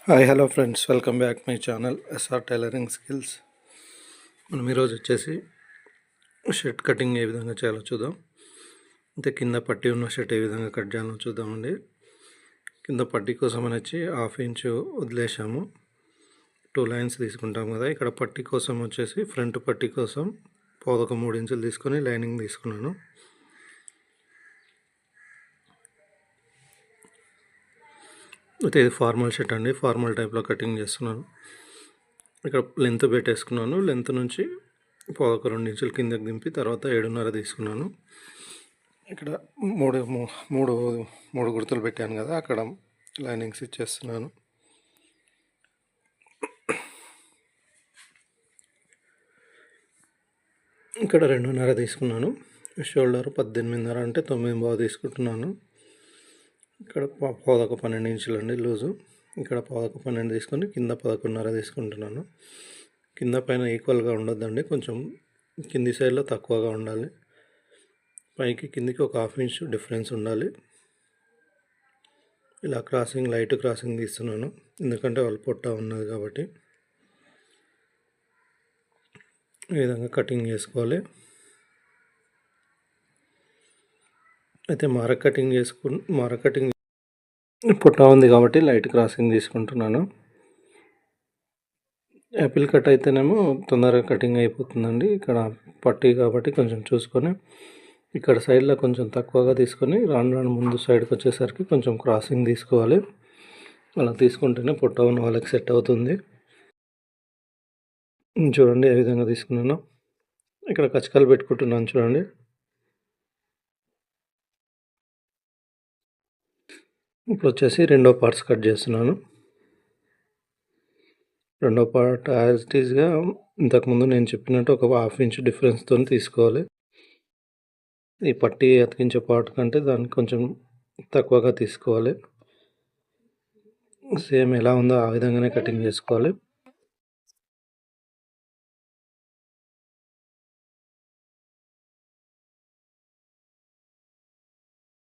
Hi hello friends, welcome back my channel SR tailoring skills. మనం ఈరోజు వచ్చేసి shirt cutting ఏ విధంగా చేయాలో చూద్దాం. అంటే కింద పట్టి ఉన్న షర్ట్ ఏ విధంగా కట్ చేయాలో చూద్దామండి. కింద పట్టి కోసం అని వచ్చి 1/2 ఇంచు వదిలేసాము. 2 లైన్స్ తీసుకుంటాం కదా. ఇక్కడ పట్టి కోసం వచ్చేసి ఫ్రంట్ పట్టి కోసం 3 ఇంచులు తీసుకొని లైనింగ్ తీసుకున్నాను. అయితే ఇది ఫార్మల్ షర్ట్ అండి, ఫార్మల్ టైప్లో కటింగ్ చేస్తున్నాను. ఇక్కడ లెంత్ పెట్టేసుకున్నాను. లెంత్ నుంచి 2 ఇంచులు కిందకి దింపి తర్వాత 7.5 తీసుకున్నాను. ఇక్కడ మూడు గుర్తులు పెట్టాను కదా, అక్కడ లైనింగ్స్ ఇచ్చేస్తున్నాను. ఇక్కడ 2.5 తీసుకున్నాను. షోల్డర్ 18.5 అంటే 9.5 తీసుకుంటున్నాను. ఇక్కడ 12 ఇంచులు అండి లూజు. ఇక్కడ 12 తీసుకొని కింద 11.5 తీసుకుంటున్నాను. కింద పైన ఈక్వల్గా ఉండొద్దండి, కొంచెం కింది సైడ్లో తక్కువగా ఉండాలి. పైకి కిందికి ఒక 1/2 ఇంచు డిఫరెన్స్ ఉండాలి. ఇలా లైట్ క్రాసింగ్ తీస్తున్నాను, ఎందుకంటే వాళ్ళు పొట్ట ఉన్నది కాబట్టి. ఈ విధంగా కటింగ్ చేసుకోవాలి. అయితే మారక్ కటింగ్ పొట్ట ఉంది కాబట్టి లైట్ క్రాసింగ్ తీసుకుంటున్నాను. యాపిల్ కట్ అయితేనేమో తొందరగా కటింగ్ అయిపోతుందండి. ఇక్కడ పట్టి కాబట్టి కొంచెం చూసుకొని ఇక్కడ సైడ్లో కొంచెం తక్కువగా తీసుకొని రాను ముందు సైడ్కి వచ్చేసరికి కొంచెం క్రాసింగ్ తీసుకోవాలి. అలా తీసుకుంటేనే పొట్ట ఉన్న వాళ్ళకి సెట్ అవుతుంది. చూడండి ఏ విధంగా తీసుకున్నాను. ఇక్కడ కచకాలు పెట్టుకుంటున్నాను చూడండి. ఇప్పుడు వచ్చేసి రెండో పార్ట్స్ కట్ చేస్తున్నాను. రెండో పార్ట్ యాజ్ ఇట్ ఈస్గా ఇంతకుముందు నేను చెప్పినట్టు ఒక 1/2 ఇంచ్ డిఫరెన్స్తో తీసుకోవాలి. ఈ పట్టి అతికించే పార్ట్ కంటే దానికి కొంచెం తక్కువగా తీసుకోవాలి. సేమ్ ఎలా ఉందో ఆ విధంగానే కటింగ్ చేసుకోవాలి.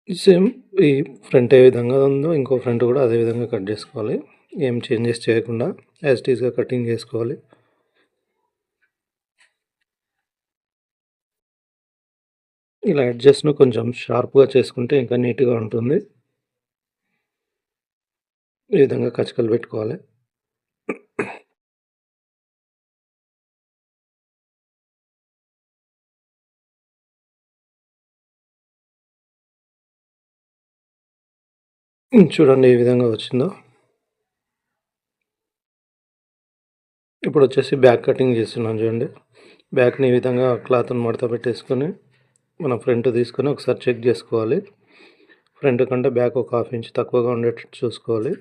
సేమ్ ఈ ఫ్రంట్ ఏ విధంగా ఉందో ఇంకో ఫ్రంట్ కూడా అదే విధంగా కట్ చేసుకోవాలి. ఏం చేంజెస్ చేయకుండా యాజ్ ఇట్ ఈస్గా కటింగ్ చేసుకోవాలి. ఇలా అడ్జస్ట్ను కొంచెం షార్ప్గా చేసుకుంటే ఇంకా నీట్గా ఉంటుంది. ఈ విధంగా కచకలు పెట్టుకోవాలి. చూడండి ఏ విధంగా వచ్చిందో. ఇప్పుడు వచ్చేసి బ్యాక్ కటింగ్ చేస్తున్నాను చూడండి. బ్యాక్ని ఈ విధంగా క్లాత్ని మడత పెట్టేసుకొని మనం ఫ్రంట్ తీసుకొని ఒకసారి చెక్ చేసుకోవాలి. ఫ్రంట్ కంటే బ్యాక్ ఒక 1/2 ఇంచ్ తక్కువగా ఉండేటట్టు చూసుకోవాలి.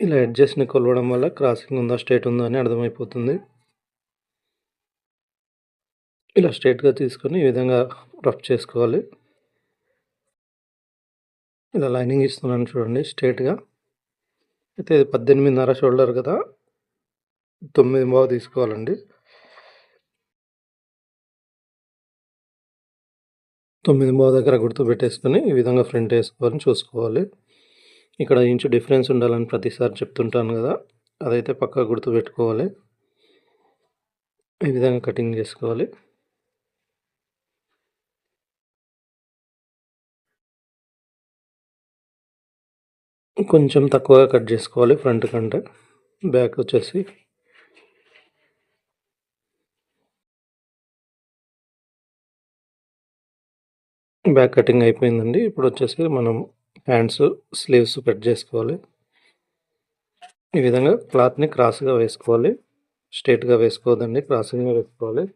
ఇలా అడ్జస్ట్ని కొలవడం వల్ల క్రాసింగ్ ఉందా స్ట్రైట్ ఉందా అని అర్థమైపోతుంది. ఇలా స్ట్రైట్గా తీసుకొని ఈ విధంగా రఫ్ చేసుకోవాలి. ఇలా లైనింగ్ ఇస్తున్నాను చూడండి స్ట్రైట్గా. అయితే 18.5 షోల్డర్ కదా, 9.5 తీసుకోవాలండి. 9.5 దగ్గర గుర్తు పెట్టేసుకొని ఈ విధంగా ఫ్రంట్ వేసుకోవాలని చూసుకోవాలి. ఇక్కడ ఇంచు డిఫరెన్స్ ఉండాలని ప్రతిసారి చెప్తుంటాను కదా, అదైతే పక్కా గుర్తు పెట్టుకోవాలి. ఈ విధంగా కటింగ్ చేసుకోవాలి. కొంచెం తక్కువగా కట్ చేసుకోవాలి ఫ్రంట్ కంటే. బ్యాక్ వచ్చేసి బ్యాక్ కటింగ్ అయిపోయిందండి. ఇప్పుడు వచ్చేసి మనం హ్యాండ్స్ స్లీవ్స్ కట్ చేసుకోవాలి. ఈ విధంగా క్లాత్ని క్రాస్గా వేసుకోవాలి, స్ట్రైట్గా వేసుకోవద్దండి, క్రాసింగ్గా వేసుకోవాలి.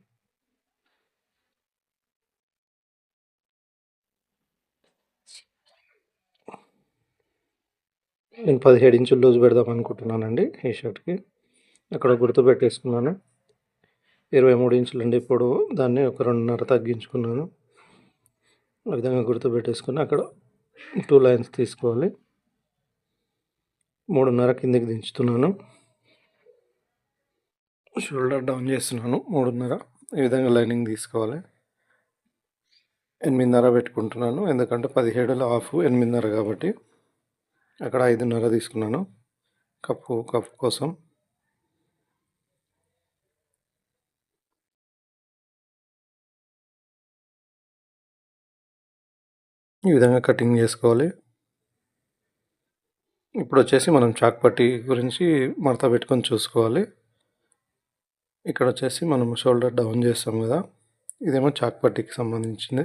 నేను 17 ఇంచులు లూజ్ పెడదాం అనుకుంటున్నానండి ఈ షర్ట్కి. అక్కడ గుర్తు పెట్టేసుకున్నాను. 23 ఇంచులు అండి పొడవు, దాన్ని ఒక 2.5 తగ్గించుకున్నాను. ఆ విధంగా గుర్తు పెట్టేసుకుని అక్కడ 2 లైన్స్ తీసుకోవాలి. 3.5 కిందకి దించుతున్నాను. షోల్డర్ డౌన్ చేస్తున్నాను 3.5. ఈ విధంగా లైనింగ్ తీసుకోవాలి. 8.5 పెట్టుకుంటున్నాను, ఎందుకంటే 17లో హాఫ్ 8.5 కాబట్టి. అక్కడ 5.5 తీసుకున్నాను కప్పు కోసం. ఈ విధంగా కటింగ్ చేసుకోవాలి. ఇప్పుడు వచ్చేసి మనం చాక్ పట్టీ గురించి మడత పెట్టుకొని చూసుకోవాలి. ఇక్కడ వచ్చేసి మనం షోల్డర్ డౌన్ చేస్తాం కదా, ఇదేమో చాక్ పట్టీకి సంబంధించింది.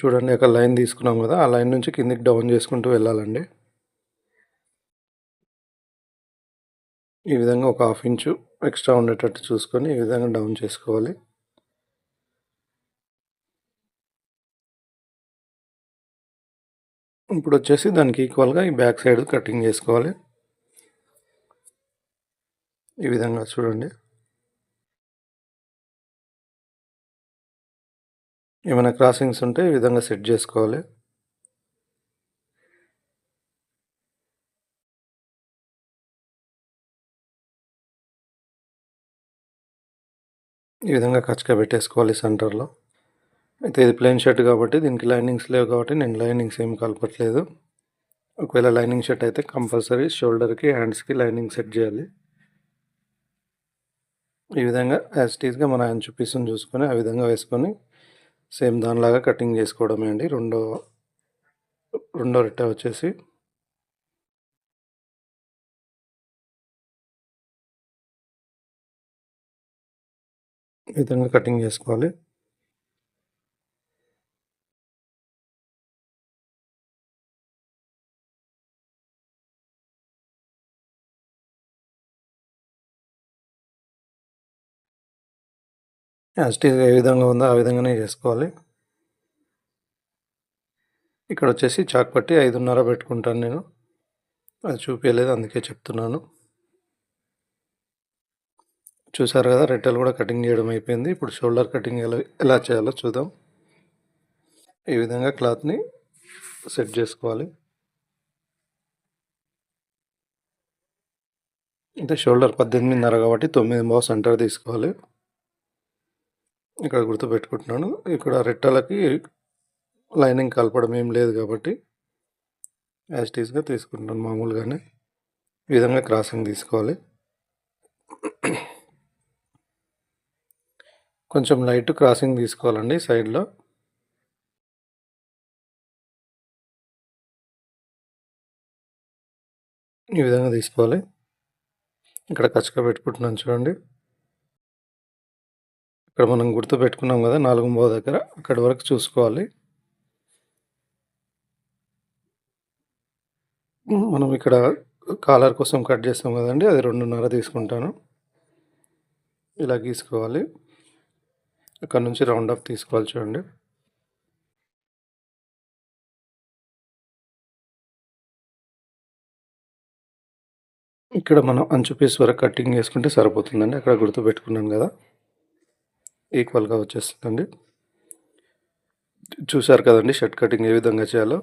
చూడండి, అక్కడ లైన్ తీసుకున్నాం కదా, ఆ లైన్ నుంచి కిందికి డౌన్ చేసుకుంటూ వెళ్ళాలండి. ఈ విధంగా ఒక 1/2 ఇంచు ఎక్స్ట్రా ఉండేటట్టు చూసుకొని ఈ విధంగా డౌన్ చేసుకోవాలి. ఇప్పుడు వచ్చేసి దానికి ఈక్వల్గా ఈ బ్యాక్ సైడ్ కటింగ్ చేసుకోవాలి. ఈ విధంగా చూడండి. ఏమైనా క్రాసింగ్స్ ఉంటే ఈ విధంగా సెట్ చేసుకోవాలి. ఈ విధంగా కచ్చగా పెట్టేసుకోవాలి సెంటర్లో. అయితే ఇది ప్లెయిన్ షర్ట్ కాబట్టి దీనికి లైనింగ్స్ లేవు కాబట్టి నేను లైనింగ్స్ ఏం కలపట్లేదు. ఒకవేళ లైనింగ్ షర్ట్ అయితే కంపల్సరీ షోల్డర్కి, హ్యాండ్స్కి లైనింగ్ సెట్ చేయాలి. ఈ విధంగా యాజ్ ఇట్ ఈస్గా మన అంచు పీసుని చూసుకొని ఆ విధంగా వేసుకొని సేమ్ దానిలాగా కటింగ్ చేసుకోవడమే అండి. రెండో రెట్ట వచ్చేసి ఈ విధంగా కటింగ్ చేసుకోవాలి. యాజ్ ఇట్ ఈస్గా ఏ విధంగా ఉందో ఆ విధంగానే చేసుకోవాలి. ఇక్కడ వచ్చేసి చాక్ పట్టి 5.5 పెట్టుకుంటాను నేను. అది చూపించలేదు, అందుకే చెప్తున్నాను. చూసారు కదా, రెట్టెలు కూడా కటింగ్ చేయడం అయిపోయింది. ఇప్పుడు షోల్డర్ కటింగ్ ఎలా చేయాలో చూద్దాం. ఈ విధంగా క్లాత్ని సెట్ చేసుకోవాలి. అంటే షోల్డర్ 18.5 కాబట్టి 9 సెంటర్ తీసుకోవాలి. ఇక్కడ గుర్తుపెట్టుకుంటున్నాను. ఇక్కడ రెట్టలకి లైనింగ్ కలపడం ఏం లేదు కాబట్టి యాజ్ ఇట్ ఈస్గా తీసుకుంటున్నాను మామూలుగానే. ఈ విధంగా క్రాసింగ్ తీసుకోవాలి. కొంచెం లైట్ క్రాసింగ్ తీసుకోవాలండి సైడ్లో. ఈ విధంగా తీసుకోవాలి. ఇక్కడ కచ్చగా పెట్టుకుంటున్నాను చూడండి. ఇక్కడ మనం గుర్తు పెట్టుకున్నాం కదా 4.5 దగ్గర, అక్కడి వరకు చూసుకోవాలి. మనం ఇక్కడ కాలర్ కోసం కట్ చేస్తాం కదండి, అది 2.5 తీసుకుంటాను. ఇలా గీసుకోవాలి. అక్కడ నుంచి రౌండ్ అప్ తీసుకోవాలి చూడండి. ఇక్కడ మనం అంచు పీస్ వరకు కటింగ్ చేసుకుంటే సరిపోతుందండి. అక్కడ గుర్తు పెట్టుకున్నాను కదా, ఈక్వల్గా వచ్చేస్తుందండి. చూసారు కదండి షర్ట్ కటింగ్ ఏ విధంగా చేయాలో.